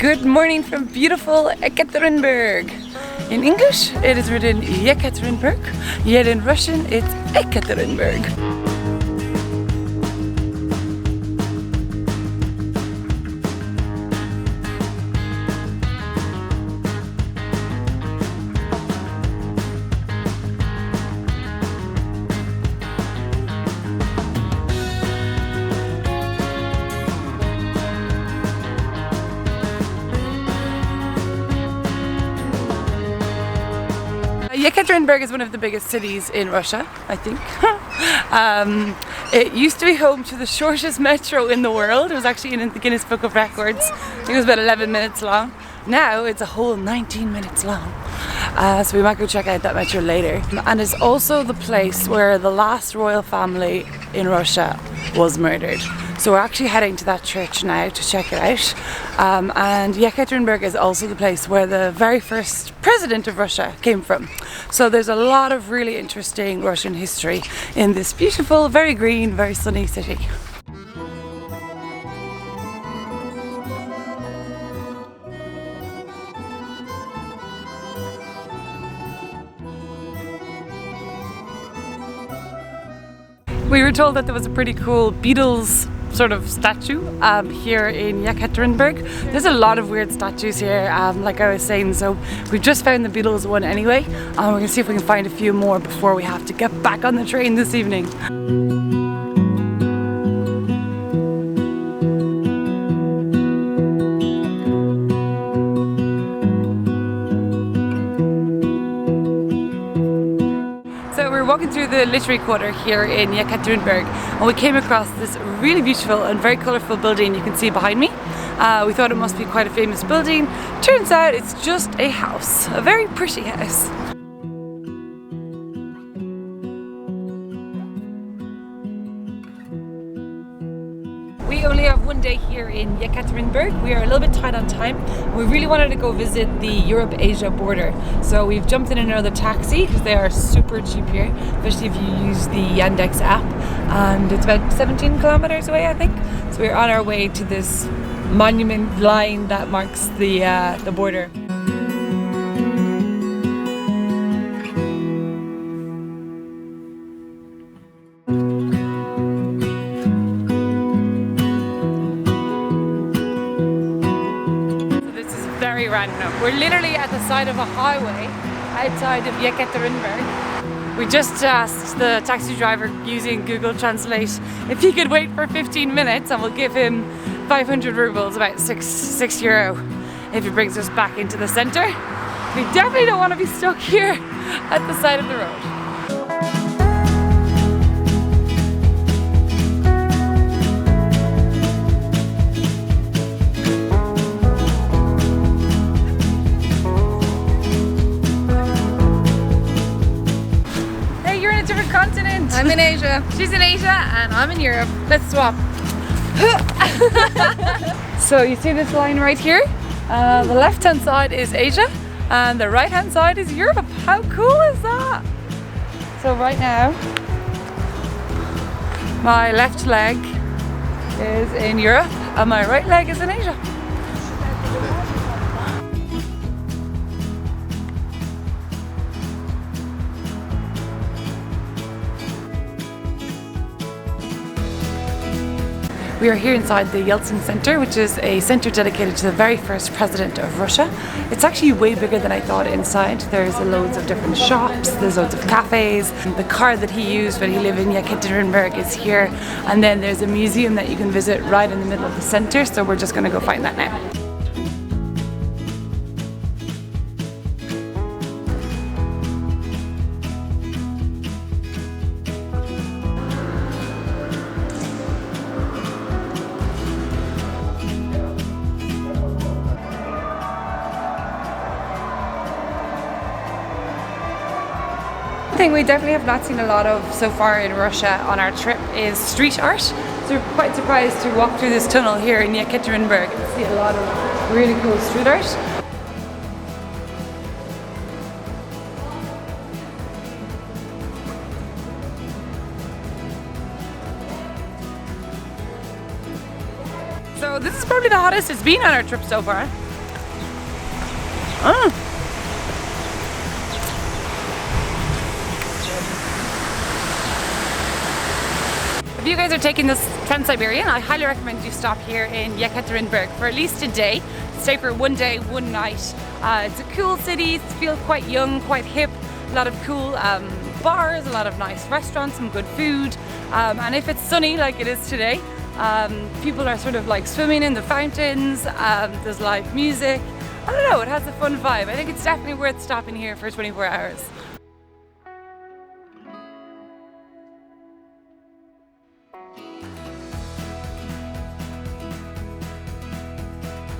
Good morning from beautiful Yekaterinburg. In English it is written Yekaterinburg, yet in Russian it's Yekaterinburg. Yekaterinburg is one of the biggest cities in Russia, I think. It used to be home to the shortest metro in the world. It was actually in the Guinness Book of Records. I think it was about 11 minutes long. Now it's a whole 19 minutes long. So we might go check out that metro later. And it's also the place where the last royal family in Russia was murdered. So we're actually heading to that church now to check it out. And Yekaterinburg is also the place where the very first president of Russia came from. So there's a lot of really interesting Russian history in this beautiful, very green, very sunny city. We were told that there was a pretty cool Beatles sort of statue here in Yekaterinburg. There's a lot of weird statues here, like I was saying, so we've just found the Beatles one anyway. We're gonna see if we can find a few more before we have to get back on the train this evening. Walking through the literary quarter here in Yekaterinburg, and we came across this really beautiful and very colourful building you can see behind me. We thought it must be quite a famous building. Turns out it's just a house, a very pretty house. We only have one day here in Yekaterinburg. We are a little bit tight on time. We really wanted to go visit the Europe-Asia border. So we've jumped in another taxi because they are super cheap here, especially if you use the Yandex app. And it's about 17 kilometers away, I think. So we're on our way to this monument line that marks the border. Very random. We're literally at the side of a highway outside of Yekaterinburg. We just asked the taxi driver using Google Translate if he could wait for 15 minutes and we'll give him 500 rubles, about six euro, if he brings us back into the centre. We definitely don't want to be stuck here at the side of the road. Continent. I'm in Asia. She's in Asia and I'm in Europe. Let's swap. So you see this line right here? The left hand side is Asia and the right hand side is Europe. How cool is that? So right now my left leg is in Europe and my right leg is in Asia. We are here inside the Yeltsin Center, which is a center dedicated to the very first president of Russia. It's actually way bigger than I thought inside. There's loads of different shops, there's loads of cafes. The car that he used when he lived in Yekaterinburg is here. And then there's a museum that you can visit right in the middle of the center, so we're just going to go find that now. One thing we definitely have not seen a lot of so far in Russia on our trip is street art. So we're quite surprised to walk through this tunnel here in Yekaterinburg and see a lot of really cool street art. So this is probably the hottest it's been on our trip so far. If you guys are taking this Trans-Siberian, I highly recommend you stop here in Yekaterinburg for at least a day. Stay for one day, one night. It's a cool city, it feels quite young, quite hip. A lot of cool bars, a lot of nice restaurants, some good food. And if it's sunny like it is today, people are sort of like swimming in the fountains, there's live music. I don't know, it has a fun vibe. I think it's definitely worth stopping here for 24 hours.